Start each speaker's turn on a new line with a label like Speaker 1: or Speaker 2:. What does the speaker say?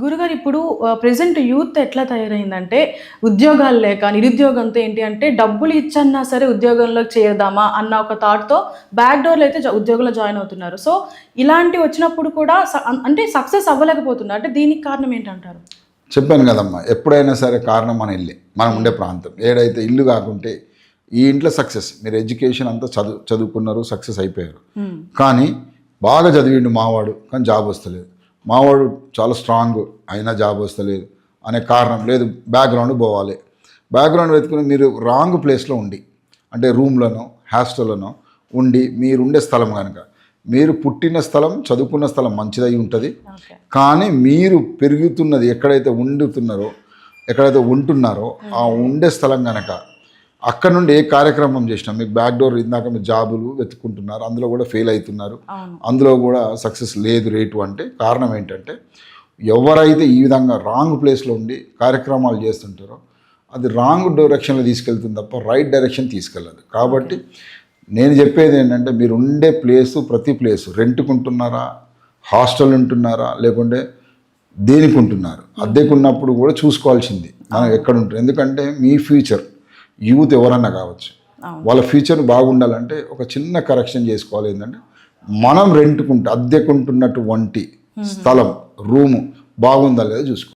Speaker 1: గురుగారు ఇప్పుడు present youth ఎట్లా తయారైందంటే ఉద్యోగాలు లేక నిరుద్యోగంతో ఏంటి అంటే డబ్బులు ఇచ్చన్నా సరే ఉద్యోగంలోకి చేరదామా అన్న ఒక థాట్‌తో బ్యాక్ డోర్‌లో అయితే ఉద్యోగంలో జాయిన్ అవుతున్నారు. సో, ఇలాంటివి వచ్చినప్పుడు కూడా అంటే సక్సెస్ అవ్వలేకపోతున్నారు. అంటే దీనికి కారణం ఏంటంటారు?
Speaker 2: చెప్పాను కదమ్మా, ఎప్పుడైనా సరే కారణం మన ఇల్లే, మనం ఉండే ప్రాంతం. ఏడైతే ఇల్లు కాకుంటే ఈ ఇంట్లో సక్సెస్, మీరు ఎడ్యుకేషన్ అంతా చదువుకున్నారు, సక్సెస్ అయిపోయారు. కానీ బాగా చదివిండు మావాడు, కానీ జాబ్ వస్తలేదు. మావాడు చాలా స్ట్రాంగ్ అయినా జాబ్ వస్తలేదు అనే కారణం లేదు. బ్యాక్గ్రౌండ్ పోవాలి. బ్యాక్గ్రౌండ్ వెతుకుని మీరు రాంగ్ ప్లేస్లో ఉండి, అంటే రూమ్లోనో హాస్టల్లోనో ఉండి, మీరుండే స్థలం కనుక, మీరు పుట్టిన స్థలం చదువుకున్న స్థలం మంచిదై ఉంటుంది. కానీ మీరు పెరుగుతున్నది ఎక్కడైతే ఎక్కడైతే ఉంటున్నారో ఆ ఉండే స్థలం కనుక, అక్కడ నుండి ఏ కార్యక్రమం చేసినా మీకు బ్యాక్ డోర్, ఇందాక మీరు జాబులు వెతుక్కుంటున్నారు, అందులో కూడా ఫెయిల్ అవుతున్నారు, అందులో కూడా సక్సెస్ లేదు రేటు. అంటే కారణం ఏంటంటే, ఎవరైతే ఈ విధంగా రాంగ్ ప్లేస్లో ఉండి కార్యక్రమాలు చేస్తుంటారో అది రాంగ్ డైరెక్షన్లో తీసుకెళ్తుంది తప్ప రైట్ డైరెక్షన్ తీసుకెళ్ళదు. కాబట్టి నేను చెప్పేది ఏంటంటే, మీరు ఉండే ప్లేసు, ప్రతి ప్లేసు రెంట్కుంటున్నారా, హాస్టల్ ఉంటున్నారా, లేకుంటే దేనికి ఉంటున్నారు, అద్దెకున్నప్పుడు కూడా చూసుకోవాల్సింది మనం ఎక్కడ ఉంటుంది. ఎందుకంటే మీ ఫ్యూచర్, యూత్ ఎవరన్నా కావచ్చు, వాళ్ళ ఫ్యూచర్ బాగుండాలంటే ఒక చిన్న కరెక్షన్ చేసుకోవాలి. ఏంటంటే, మనం అద్దెకుంటున్నటువంటి స్థలం, రూము బాగుందా లేదా చూసుకోవాలి.